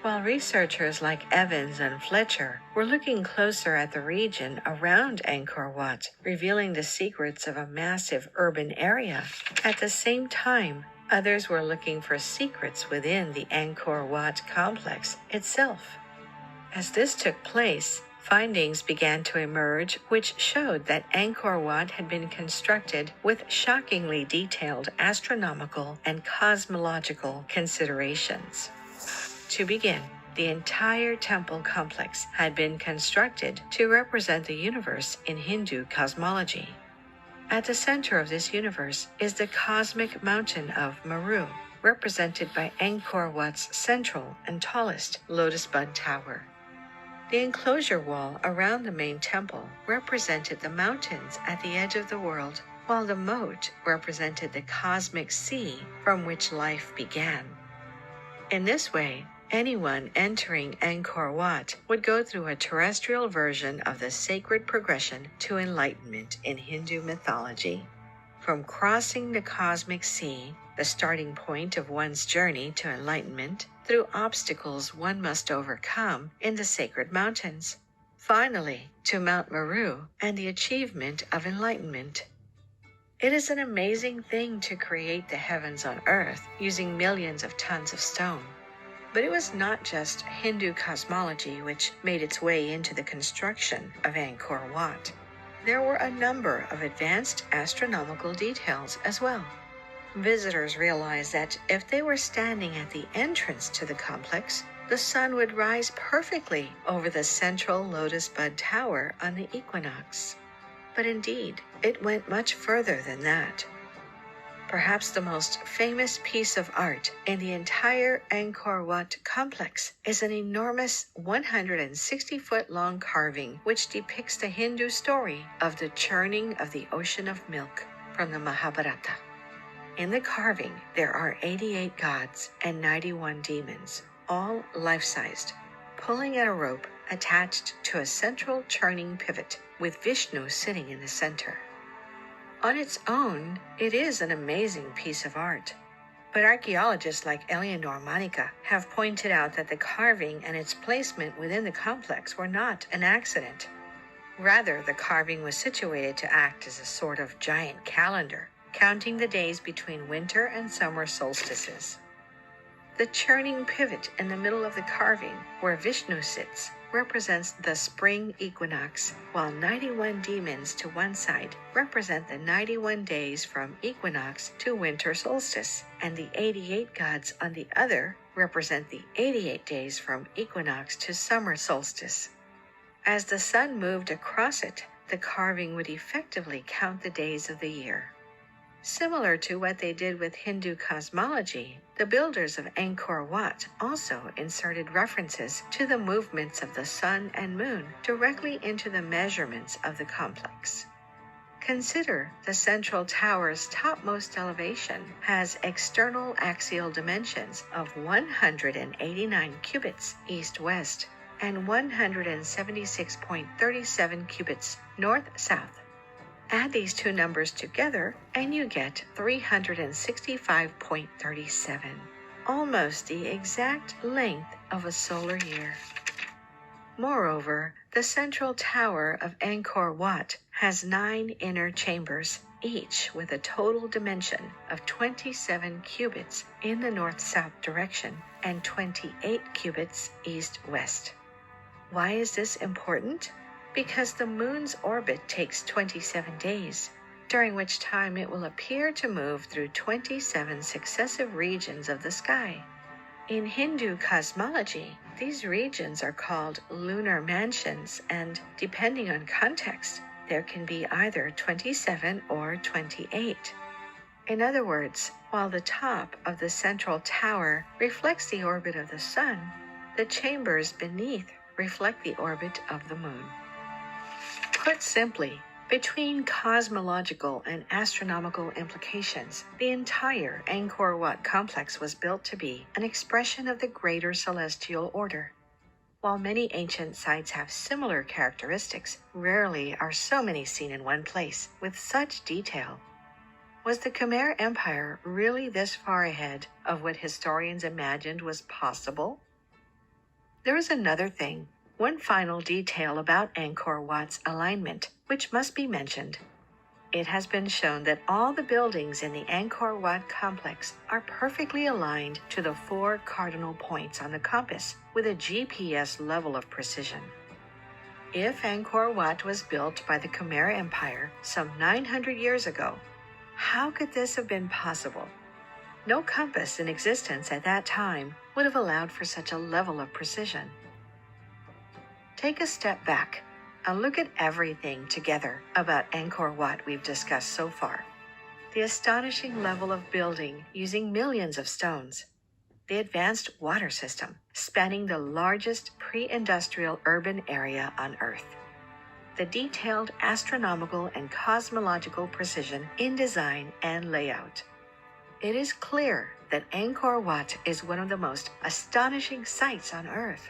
While researchers like Evans and Fletcher were looking closer at the region around Angkor Wat, revealing the secrets of a massive urban area, at the same time, others were looking for secrets within the Angkor Wat complex itself. As this took place, findings began to emerge which showed that Angkor Wat had been constructed with shockingly detailed astronomical and cosmological considerations. To begin, the entire temple complex had been constructed to represent the universe in Hindu cosmology. At the center of this universe is the cosmic mountain of Meru, represented by Angkor Wat's central and tallest lotus bud tower. The enclosure wall around the main temple represented the mountains at the edge of the world, while the moat represented the cosmic sea from which life began. In this way, anyone entering Angkor Wat would go through a terrestrial version of the sacred progression to enlightenment in Hindu mythology. From crossing the cosmic sea, the starting point of one's journey to enlightenment, through obstacles one must overcome in the sacred mountains, finally to Mount Meru and the achievement of enlightenment. It is an amazing thing to create the heavens on earth using millions of tons of stone. But it was not just Hindu cosmology which made its way into the construction of Angkor Wat. There were a number of advanced astronomical details as well. Visitors realized that if they were standing at the entrance to the complex, the sun would rise perfectly over the central lotus bud tower on the equinox. But indeed, it went much further than that. Perhaps the most famous piece of art in the entire Angkor Wat complex is an enormous 160-foot-long carving which depicts the Hindu story of the churning of the ocean of milk from the Mahabharata. In the carving, there are 88 gods and 91 demons, all life-sized, pulling at a rope attached to a central churning pivot, with Vishnu sitting in the center. On its own, it is an amazing piece of art. But archaeologists like Eleanor Monica have pointed out that the carving and its placement within the complex were not an accident. Rather, the carving was situated to act as a sort of giant calendar, counting the days between winter and summer solstices. The churning pivot in the middle of the carving, where Vishnu sits, represents the spring equinox, while 91 demons to one side represent the 91 days from equinox to winter solstice, and the 88 gods on the other represent the 88 days from equinox to summer solstice. As the sun moved across it, the carving would effectively count the days of the year. Similar to what they did with Hindu cosmology, the builders of Angkor Wat also inserted references to the movements of the sun and moon directly into the measurements of the complex. Consider the central tower's topmost elevation has external axial dimensions of 189 cubits east-west and 176.37 cubits north-south. Add these two numbers together and you get 365.37, almost the exact length of a solar year. Moreover, the central tower of Angkor Wat has 9 inner chambers, each with a total dimension of 27 cubits in the north-south direction and 28 cubits east-west. Why is this important? Because the moon's orbit takes 27 days, during which time it will appear to move through 27 successive regions of the sky. In Hindu cosmology, these regions are called lunar mansions, and depending on context, there can be either 27 or 28. In other words, while the top of the central tower reflects the orbit of the sun, the chambers beneath reflect the orbit of the moon. Put simply, between cosmological and astronomical implications, the entire Angkor Wat complex was built to be an expression of the greater celestial order. While many ancient sites have similar characteristics, rarely are so many seen in one place with such detail. Was the Khmer Empire really this far ahead of what historians imagined was possible? There is another thing, one final detail about Angkor Wat's alignment, which must be mentioned. It has been shown that all the buildings in the Angkor Wat complex are perfectly aligned to the 4 cardinal points on the compass with a GPS level of precision. If Angkor Wat was built by the Khmer Empire some 900 years ago, how could this have been possible? No compass in existence at that time would have allowed for such a level of precision. Take a step back and look at everything together about Angkor Wat we've discussed so far. The astonishing level of building using millions of stones. The advanced water system spanning the largest pre-industrial urban area on Earth. The detailed astronomical and cosmological precision in design and layout. It is clear that Angkor Wat is one of the most astonishing sights on Earth.